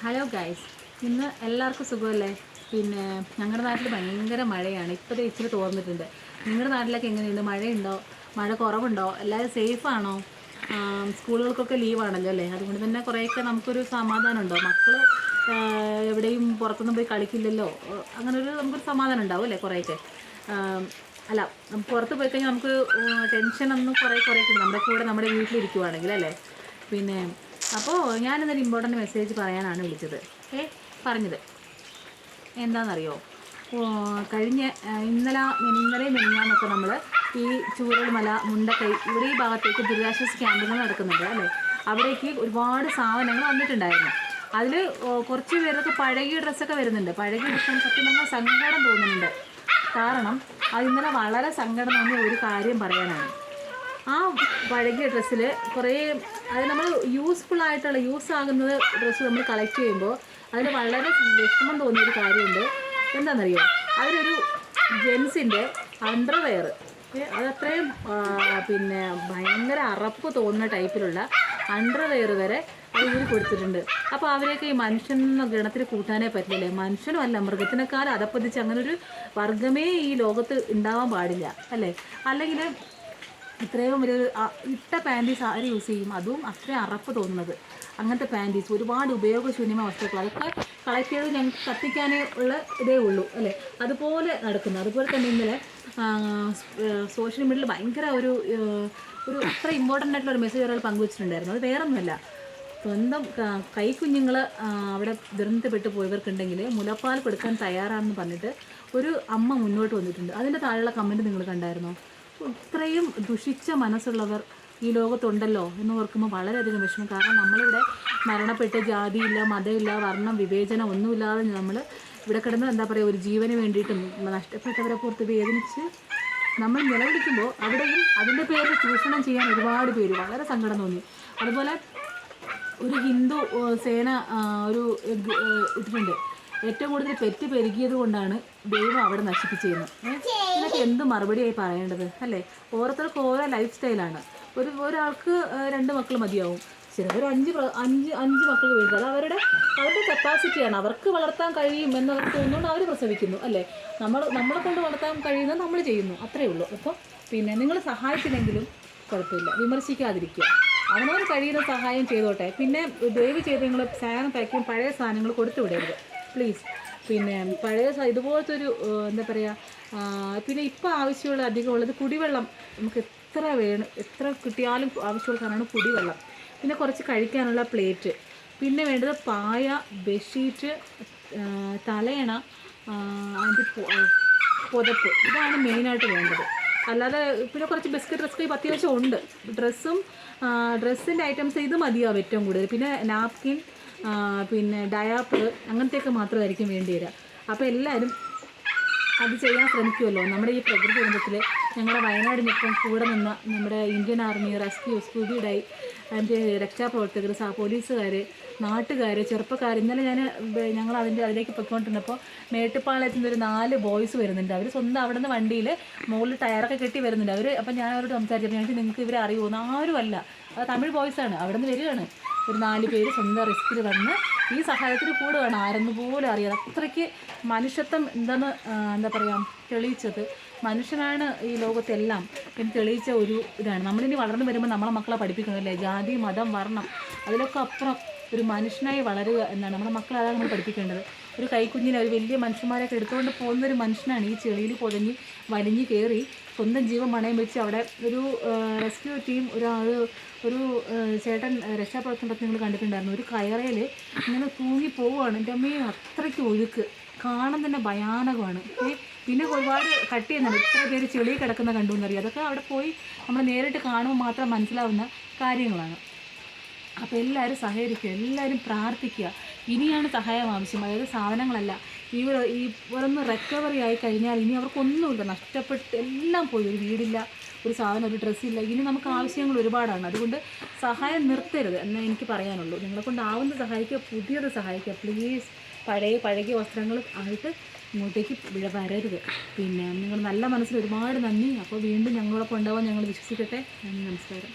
Hello guys, ഇന്ന് എല്ലാവർക്കും സുഖമല്ലേ? പിന്നെ ഞങ്ങളുടെ നാട്ടിൽ ഭയങ്കര മഴയാണ്. ഇപ്പോഴത്തെ ഇച്ചിരി തോർന്നിട്ടുണ്ട്. നിങ്ങളുടെ നാട്ടിലൊക്കെ എങ്ങനെയുണ്ട്? മഴയുണ്ടോ? മഴ കുറവുണ്ടോ? എല്ലാവരും സേഫാണോ? സ്കൂളുകൾക്കൊക്കെ ലീവാണല്ലോ അല്ലേ? അതുകൊണ്ട് തന്നെ കുറേയൊക്കെ നമുക്കൊരു സമാധാനം ഉണ്ടോ? മക്കൾ എവിടെയും പുറത്തൊന്നും പോയി കളിക്കില്ലല്ലോ, അങ്ങനൊരു നമുക്കൊരു സമാധാനം ഉണ്ടാവും അല്ലേ? കുറേയൊക്കെ അല്ല, പുറത്ത് പോയി കഴിഞ്ഞാൽ നമുക്ക് ടെൻഷനൊന്നും കുറേയൊക്കെ ഉണ്ട്, നമ്മുടെ കൂടെ നമ്മുടെ വീട്ടിലിരിക്കുവാണെങ്കിൽ അല്ലേ? പിന്നെ അപ്പോൾ ഞാനിന്നൊരു ഇമ്പോർട്ടൻറ്റ് മെസ്സേജ് പറയാനാണ് വിളിച്ചത്. പറഞ്ഞത് എന്താണെന്നറിയോ? കഴിഞ്ഞ ഇന്നലെയും മിനിഞ്ഞാന്നൊക്കെ നമ്മൾ ഈ ചൂരൽമല, മുണ്ടക്കൈ ഇവിടെ ഈ ഭാഗത്തേക്ക് ദുരിതാശ്വാസ ക്യാമ്പുകൾ നടക്കുന്നുണ്ട് അല്ലേ? അവിടേക്ക് ഒരുപാട് സാധനങ്ങൾ വന്നിട്ടുണ്ടായിരുന്നു. അതിൽ കുറച്ച് പേരൊക്കെ പഴകിയ ഡ്രസ്സൊക്കെ വരുന്നുണ്ട്. പഴകിയ ഡ്രസ്സ് സത്യം പറഞ്ഞാൽ സങ്കടം തോന്നുന്നുണ്ട്. കാരണം അത് ഇന്നലെ വളരെ സങ്കടം തോന്നിയ ഒരു കാര്യം പറയാനാണ്. ആ പഴകിയ ഡ്രസ്സിൽ കുറേ അത് നമ്മൾ യൂസ്ഫുള്ളായിട്ടുള്ള യൂസ് ആകുന്നത് ഡ്രസ്സ് നമ്മൾ കളക്ട് ചെയ്യുമ്പോൾ അതിൽ വളരെ വിഷമം തോന്നിയൊരു കാര്യമുണ്ട്. എന്താണെന്നറിയോ? അവരൊരു ജെൻസിൻ്റെ അണ്ടർവെയർ, അതത്രയും പിന്നെ ഭയങ്കര അറപ്പ് തോന്നുന്ന ടൈപ്പിലുള്ള അണ്ടർവെയർ വരെ അവർ കൊടുത്തിട്ടുണ്ട്. അപ്പോൾ അവരെയൊക്കെ ഈ മനുഷ്യനെന്ന ഗണത്തിൽ കൂട്ടാനേ പറ്റില്ലേ? മനുഷ്യനും അല്ല, മൃഗത്തിനേക്കാൾ അതപ്പതിച്ച് അങ്ങനൊരു വർഗമേ ഈ ലോകത്ത് ഉണ്ടാവാൻ പാടില്ല അല്ലേ? അല്ലെങ്കിൽ ഇത്രയും ഒരു ഇട്ട പാൻറ്റീസ് ആര് യൂസ് ചെയ്യും? അതും അത്രയും അറപ്പ് തോന്നുന്നത്. അങ്ങനത്തെ പാൻറ്റീസ്, ഒരുപാട് ഉപയോഗശൂന്യമായ വസ്തുക്കൾ, അതൊക്കെ കളക്ട് ചെയ്ത് ഞങ്ങൾക്ക് കത്തിക്കാനേ ഉള്ള ഇതേ ഉള്ളൂ അല്ലേ? അതുപോലെ നടക്കുന്നു. അതുപോലെ തന്നെ ഇന്നലെ സോഷ്യൽ മീഡിയയിൽ ഭയങ്കര ഒരു അത്ര ഇമ്പോർട്ടൻ്റ് ആയിട്ടുള്ള ഒരു മെസ്സേജ് ഒരാൾ പങ്കുവച്ചിട്ടുണ്ടായിരുന്നു. അത് വേറൊന്നുമല്ല, സ്വന്തം കൈക്കുഞ്ഞുങ്ങൾ അവിടെ ദുരന്തപ്പെട്ട് പോയവർക്കുണ്ടെങ്കിൽ മുലപ്പാൽ കൊടുക്കാൻ തയ്യാറാണെന്ന് പറഞ്ഞിട്ട് ഒരു അമ്മ മുന്നോട്ട് വന്നിട്ടുണ്ട്. അതിൻ്റെ താഴെയുള്ള കമൻറ്റ് നിങ്ങൾ കണ്ടായിരുന്നോ? ഇത്രയും ദുഷിച്ച മനസ്സുള്ളവർ ഈ ലോകത്തുണ്ടല്ലോ എന്ന് ഓർക്കുമ്പോൾ വളരെയധികം വിഷമം. കാരണം നമ്മളിവിടെ മരണപ്പെട്ട് ജാതിയില്ല, മതമില്ല, വർണ്ണം, വിവേചനം ഒന്നുമില്ലാതെ നമ്മൾ ഇവിടെ കിടന്ന് എന്താ പറയുക, ഒരു ജീവന് വേണ്ടിയിട്ടും നഷ്ടപ്പെട്ടവരെ പുറത്ത് വേദനിച്ച് നമ്മൾ നിലവിളിക്കുമ്പോൾ അവിടെയും അതിൻ്റെ പേരിൽ ചൂഷണം ചെയ്യാൻ ഒരുപാട് പേര്. വളരെ സങ്കടം തോന്നി. അതുപോലെ ഒരു ഹിന്ദു സേന ഒരു ഇട്ടിട്ടുണ്ട്, ഏറ്റവും കൂടുതൽ പെറ്റ് പെരുകിയത് കൊണ്ടാണ് ദൈവം അവിടെ നശിപ്പിച്ചിരുന്നത്. ഇതിനൊക്കെ എന്ത് മറുപടിയായി പറയേണ്ടത് അല്ലേ? ഓരോരുത്തർക്കും ഓരോ ലൈഫ് സ്റ്റൈലാണ്. ഒരാൾക്ക് 2 മക്കൾ മതിയാവും, ചിലവർ 5 മക്കൾ വീഴുന്നത്. അത് അവരുടെ കപ്പാസിറ്റിയാണ്. അവർക്ക് വളർത്താൻ കഴിയും എന്നവർക്ക് തോന്നുകൊണ്ട് അവർ പ്രസവിക്കുന്നു അല്ലേ? നമ്മളെ കൊണ്ട് വളർത്താൻ കഴിയുന്നത് നമ്മൾ ചെയ്യുന്നു, അത്രയേ ഉള്ളൂ. അപ്പോൾ പിന്നെ നിങ്ങൾ സഹായിച്ചില്ലെങ്കിലും കുഴപ്പമില്ല, വിമർശിക്കാതിരിക്കുക. അവനവൻ കഴിയുന്ന സഹായം ചെയ്തോട്ടെ. പിന്നെ ദയവ് ചെയ്ത് നിങ്ങൾ സാധനം പാക്കും പഴയ സാധനങ്ങൾ കൊടുത്തു വിടരുത് പ്ലീസ്. പിന്നെ പഴയ ഇതുപോലത്തെ ഒരു എന്താ പറയുക, പിന്നെ ഇപ്പോൾ ആവശ്യമുള്ള അധികമുള്ളത് കുടിവെള്ളം. നമുക്ക് എത്ര കിട്ടിയാലും ആവശ്യമുള്ള സാധനമാണ് കുടിവെള്ളം. പിന്നെ കുറച്ച് കഴിക്കാനുള്ള പ്ലേറ്റ്, പിന്നെ വേണ്ടത് പായ, ബെഡ്ഷീറ്റ്, തലയണ, അതിൻ്റെ പുതപ്പ്. ഇതാണ് മെയിനായിട്ട് വേണ്ടത്. അല്ലാതെ പിന്നെ കുറച്ച് ബിസ്ക്കറ്റ് റസ്ക് അത്യാവശ്യം ഉണ്ട്. ഡ്രസ്സിൻ്റെ ഐറ്റംസ് ഇത് മതിയാവും ഏറ്റവും കൂടുതൽ. പിന്നെ നാപ്കിൻ, പിന്നെ ഡയാപ്പർ, അങ്ങനത്തെയൊക്കെ മാത്രമായിരിക്കും വേണ്ടി വരിക. അപ്പോൾ എല്ലാവരും അത് ചെയ്യാൻ ശ്രമിക്കുമല്ലോ. നമ്മുടെ ഈ പ്രകൃതി ദുരന്തത്തിൽ ഞങ്ങളുടെ വയനാടിനൊപ്പം കൂടെ നിന്ന നമ്മുടെ Indian army, rescue, scuba dive, അതിൻ്റെ രക്ഷാപ്രവർത്തകർ, പോലീസുകാർ, നാട്ടുകാർ, ചെറുപ്പക്കാർ. ഇന്നലെ ഞങ്ങൾ അതിലേക്ക് പൊയ്ക്കൊണ്ടിരുന്നപ്പോൾ മേട്ടുപ്പാളയത്തിൽ നിന്ന് ഒരു 4 ബോയ്സ് വരുന്നുണ്ട്. അവർ സ്വന്തം അവിടെ നിന്ന് വണ്ടിയിൽ മുകളിൽ ടയറൊക്കെ കെട്ടി വരുന്നുണ്ട്. അപ്പോൾ ഞാൻ അവരോട് സംസാരിച്ചപ്പോൾ ഞങ്ങൾക്ക് നിങ്ങൾക്ക് ഇവരെ അറിയുമോ? ആരുമല്ല, അത് തമിഴ് ബോയ്സാണ്. അവിടെ നിന്ന് വരികയാണ് ഒരു 4 പേര് സ്വന്തം റിസ്കിൽ വന്ന് ഈ സഹായത്തിന് കൂടെ വേണം. ആരെന്ന് പോലും അറിയാതെ അത്രയ്ക്ക് മനുഷ്യത്വം എന്താ പറയുക തെളിയിച്ചത്. മനുഷ്യനാണ് ഈ ലോകത്തെല്ലാം എന്ന് തെളിയിച്ച ഒരു ഇതാണ്. നമ്മളിനി വളർന്നു വരുമ്പോൾ നമ്മളെ മക്കളെ പഠിപ്പിക്കണമല്ലേ, ജാതി, മതം, വർണ്ണം അതിലൊക്കെ അപ്പുറം ഒരു മനുഷ്യനായി വളരുക എന്നാണ് നമ്മുടെ മക്കളെ. അതാണ് നമ്മൾ പഠിപ്പിക്കേണ്ടത്. ഒരു കൈക്കുഞ്ഞിനെ ഒരു വലിയ മനുഷ്യന്മാരൊക്കെ എടുത്തുകൊണ്ട് പോകുന്നൊരു മനുഷ്യനാണ് ഈ ചെളിയിൽ പൊതഞ്ഞ് വലിഞ്ഞ് കയറി സ്വന്തം ജീവൻ പണയം വെച്ച് അവിടെ ഒരു റെസ്ക്യൂ ടീം ഒരു ചേട്ടൻ രക്ഷാപ്രവർത്തനത്തിൽ നിങ്ങൾ കണ്ടിട്ടുണ്ടായിരുന്നു. ഒരു കയറയിൽ ഇങ്ങനെ തൂങ്ങി പോവുകയാണ്. എൻ്റെ അമ്മയും അത്രയ്ക്ക് ഒഴുക്ക് കാണാൻ തന്നെ ഭയാനകമാണ്. പിന്നെ ഒരുപാട് കട്ട് ചെയ്യുന്നുണ്ട്. ഇത്ര പേര് ചെളി കിടക്കുന്ന കണ്ടു എന്നറിയാം. അതൊക്കെ അവിടെ പോയി നമ്മൾ നേരിട്ട് കാണുമ്പോൾ മാത്രം മനസ്സിലാവുന്ന കാര്യങ്ങളാണ്. അപ്പോൾ എല്ലാവരും സഹകരിക്കുക, എല്ലാവരും പ്രാർത്ഥിക്കുക. ഇനിയാണ് സഹായം ആവശ്യം, അതായത് സാധനങ്ങളല്ല. ഇവരൊന്ന് റിക്കവറി ആയി കഴിഞ്ഞാൽ ഇനി അവർക്കൊന്നുമില്ല, നഷ്ടപ്പെട്ട് എല്ലാം പോയി. ഒരു വീടില്ല, ഒരു സാധനം, ഒരു ഡ്രസ്സില്ല. ഇനി നമുക്ക് ആവശ്യങ്ങൾ ഒരുപാടാണ്. അതുകൊണ്ട് സഹായം നിർത്തരുത് എന്നേ എനിക്ക് പറയാനുള്ളൂ. നിങ്ങളെ കൊണ്ടാവുന്ന സഹായിക്കുക, പുതിയത് സഹായിക്കുക പ്ലീസ്. പഴകിയ വസ്ത്രങ്ങൾ ആയിട്ട് ഇങ്ങോട്ടേക്ക് വരരുത്. പിന്നെ നിങ്ങൾ നല്ല മനസ്സിൽ ഒരുപാട് നന്ദി. അപ്പോൾ വീണ്ടും ഞങ്ങളോടൊപ്പം ഉണ്ടാവാൻ ഞങ്ങൾ വിശ്വസിക്കട്ടെ. നന്ദി, നമസ്കാരം.